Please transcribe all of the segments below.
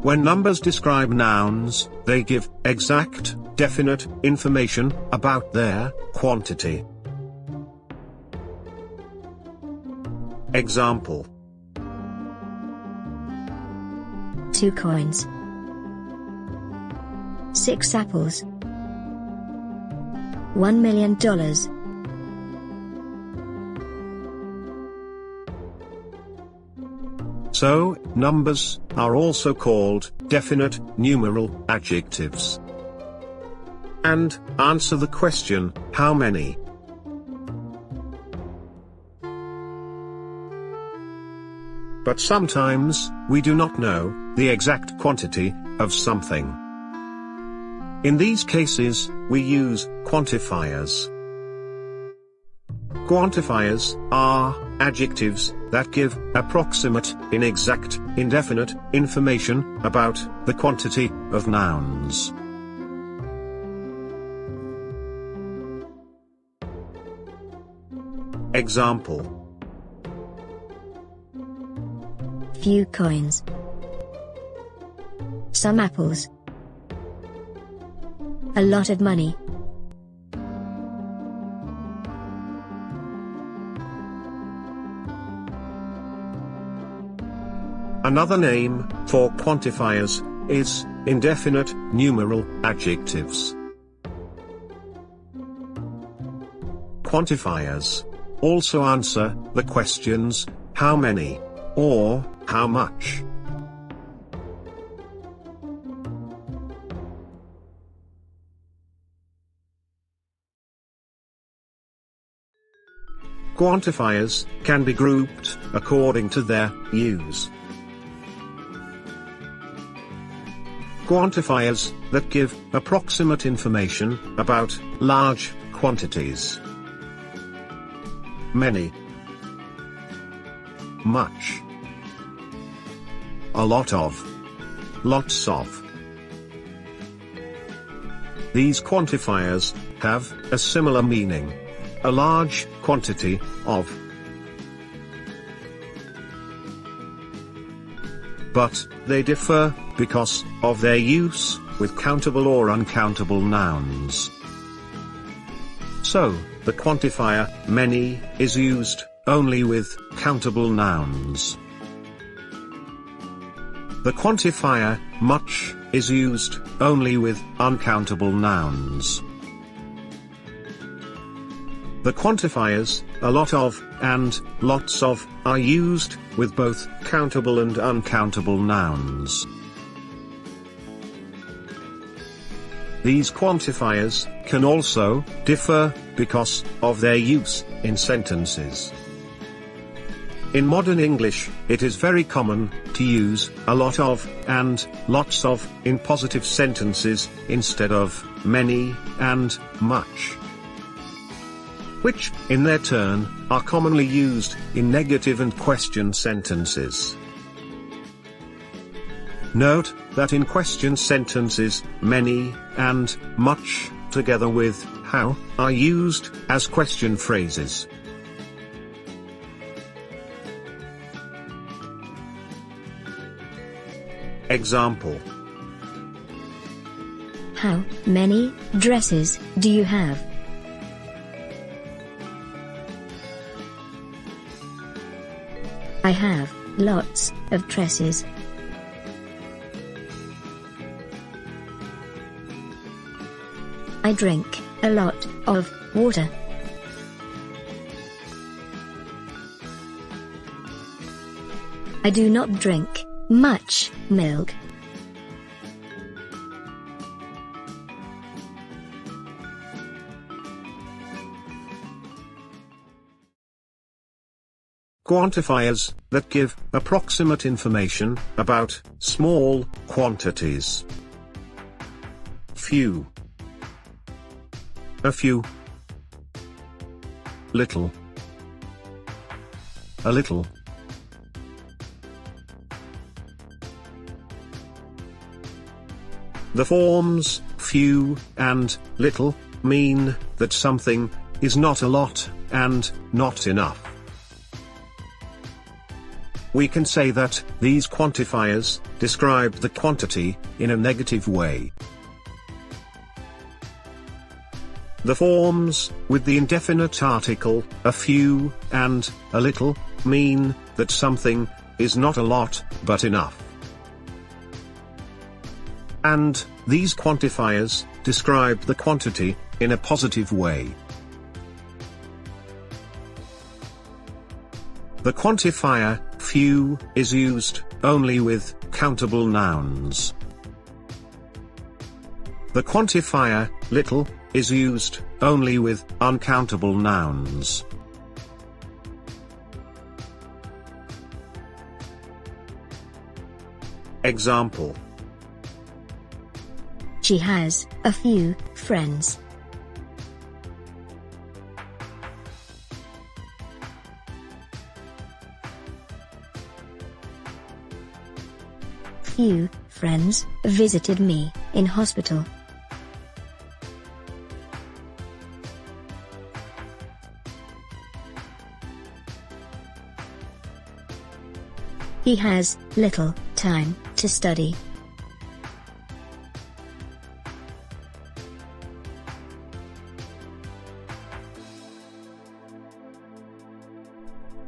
When numbers describe nouns, they give exact, definite information about their quantity. Example: 2 coins, 6 apples, $1 million. So, numbers are also called definite numeral adjectives. And answer the question, how many? But sometimes, we do not know the exact quantity of something. In these cases, we use quantifiers. Quantifiers are adjectives that give approximate, inexact, indefinite information about the quantity of nouns. Example: few coins, some apples, a lot of money. Another name for quantifiers is indefinite numeral adjectives. Quantifiers also answer the questions, how many, or how much. Quantifiers can be grouped according to their use. Quantifiers that give approximate information about large quantities. Many, much, a lot of, lots of. These quantifiers have a similar meaning: a large quantity of. But they differ because of their use with countable or uncountable nouns. So, the quantifier many is used only with countable nouns. The quantifier much is used only with uncountable nouns. The quantifiers a lot of and lots of are used with both countable and uncountable nouns. These quantifiers can also differ because of their use in sentences. In modern English, it is very common to use a lot of and lots of in positive sentences instead of many and much, which, in their turn, are commonly used in negative and question sentences. Note that in question sentences, many and much, together with how, are used as question phrases. Example: how many dresses do you have? I have lots of dresses. I drink a lot of water. I do not drink much milk. Quantifiers that give approximate information about small quantities. Few, a few, little, a little. The forms few and little mean that something is not a lot and not enough. we can say that these quantifiers describe the quantity in a negative way. The forms, with the indefinite article, a few, and a little, mean that something is not a lot, but enough. And these quantifiers describe the quantity in a positive way. The quantifier few is used only with countable nouns. The quantifier little is used only with uncountable nouns. Example: She has a few friends. Few friends visited me in hospital. He has little time to study.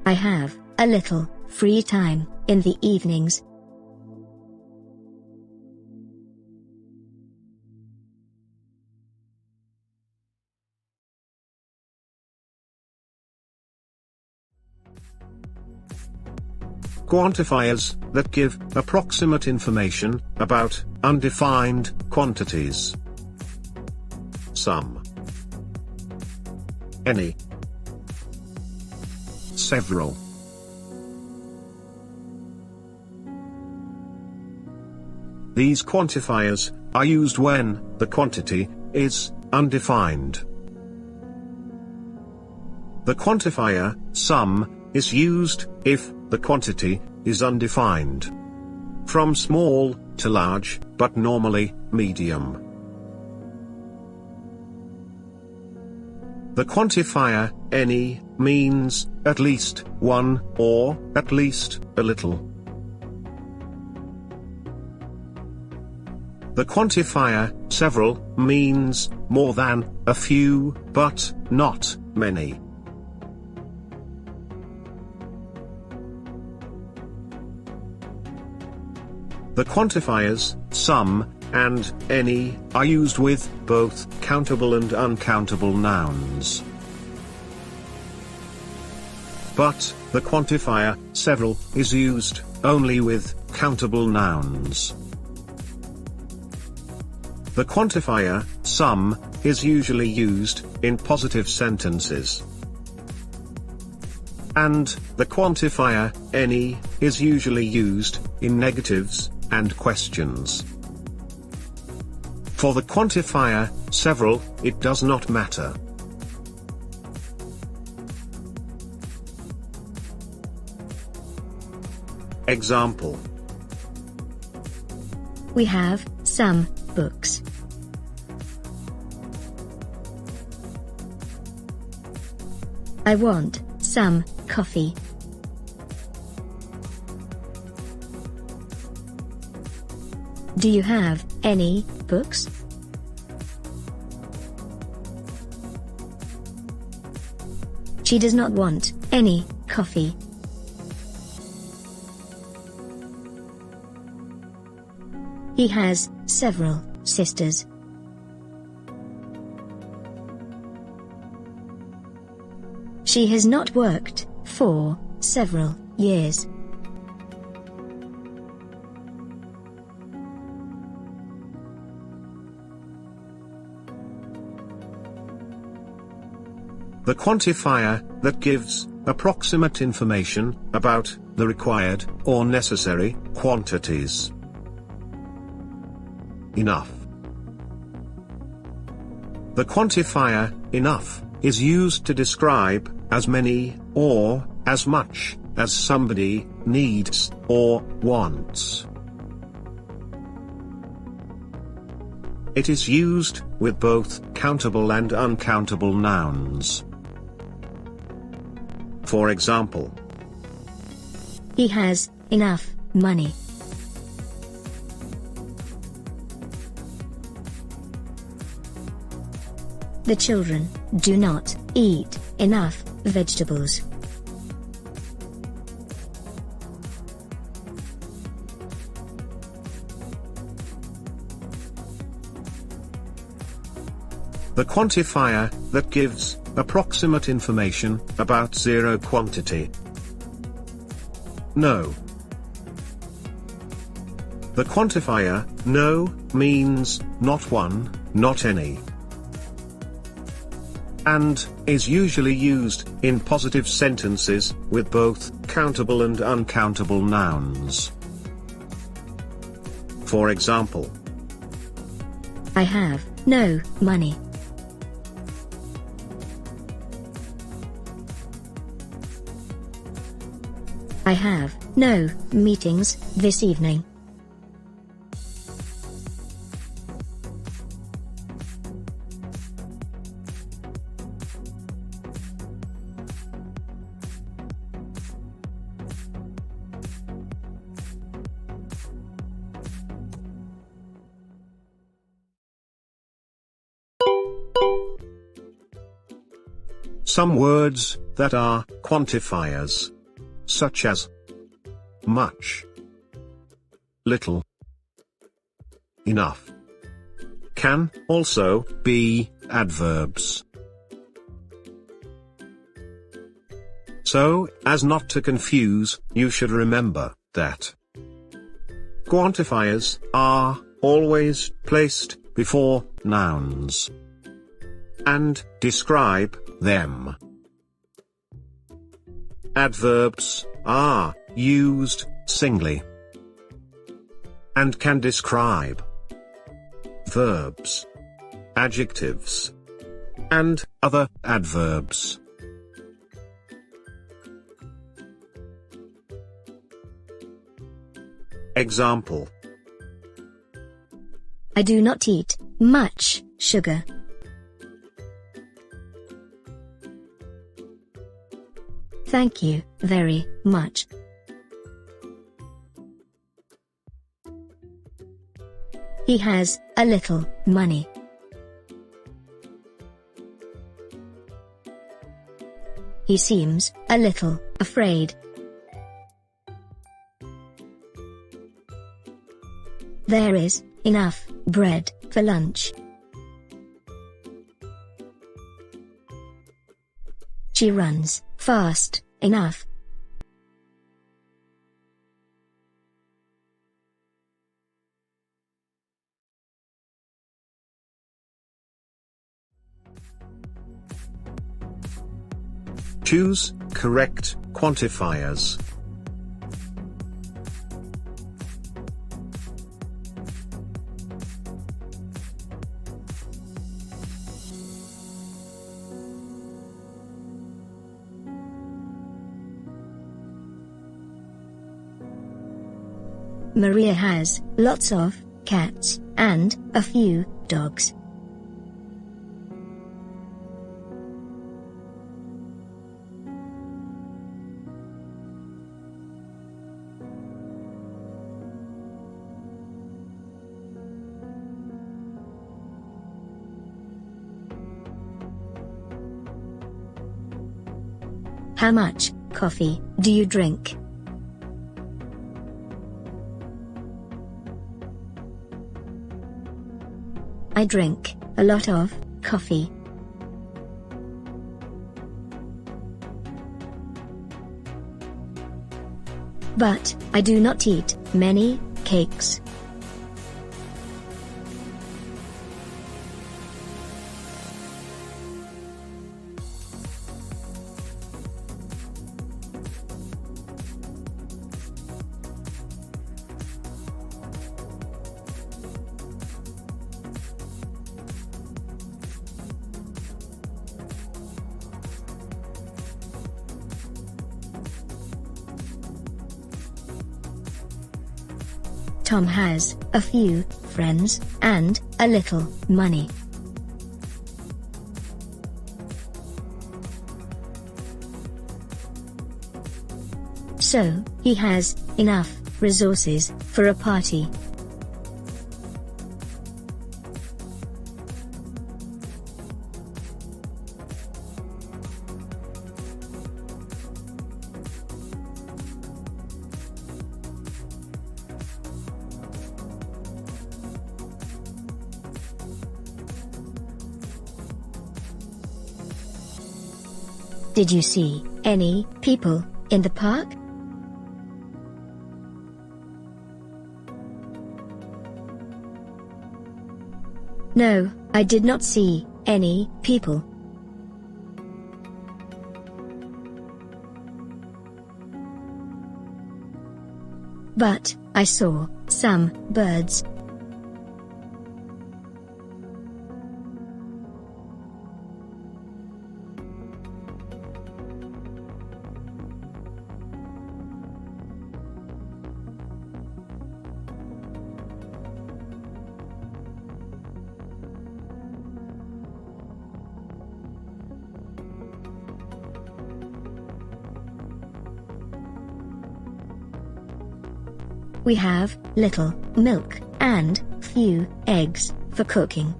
I have a little free time in the evenings. Quantifiers that give approximate information about undefined quantities. Some, any, several. These quantifiers are used when the quantity is undefined. The quantifier some is used if the quantity is undefined. From small to large, but normally medium. The quantifier any means at least one or at least a little. The quantifier several means more than a few, but not many. The quantifiers some and any are used with both countable and uncountable nouns. But the quantifier several is used only with countable nouns. The quantifier some is usually used in positive sentences. And the quantifier any is usually used in negatives and questions. For the quantifier several, it does not matter. Example: We have some books. I want some coffee. Do you have any books? She does not want any coffee. He has several sisters. She has not worked for several years. The quantifier that gives approximate information about the required or necessary quantities. Enough. The quantifier enough is used to describe as many or as much as somebody needs or wants. It is used with both countable and uncountable nouns. For example, He has enough money. The children do not eat enough vegetables. The quantifier that gives approximate information about zero quantity. No. The quantifier no means not one, not any, and is usually used in positive sentences with both countable and uncountable nouns. For example, I have no money. I have no meetings this evening. Some words that are quantifiers, such as much, little, enough, can also be adverbs. So, as not to confuse, you should remember that quantifiers are always placed before nouns and describe them. Adverbs are used singly and can describe verbs, adjectives, and other adverbs. Example: I do not eat much sugar. Thank you very much. He has a little money. He seems a little afraid. There is enough bread for lunch. She runs fast enough. Choose correct quantifiers. Maria has lots of cats and a few dogs. How much coffee do you drink? I drink a lot of coffee. But I do not eat many cakes. Tom has a few friends and a little money. So, he has enough resources for a party. Did you see any people in the park? No, I did not see any people. But I saw some birds. We have little milk and few eggs for cooking.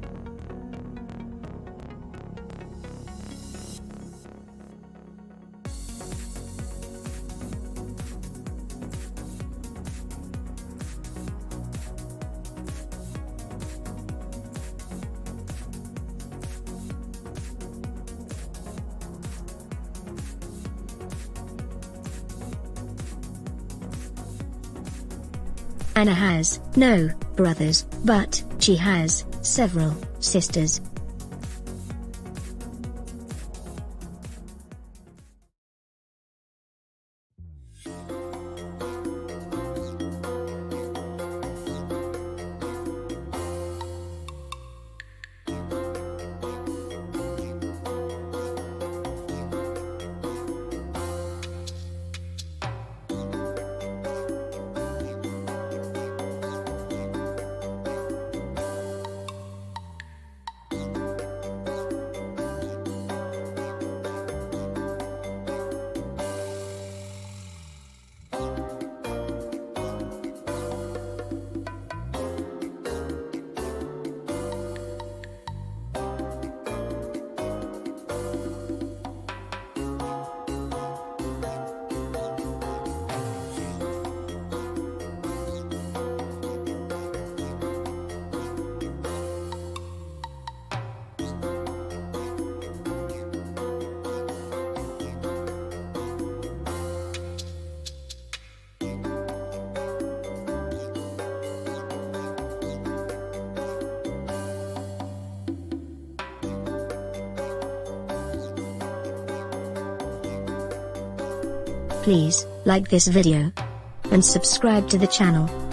Anna has no brothers, but she has several sisters. Please like this video and subscribe to the channel.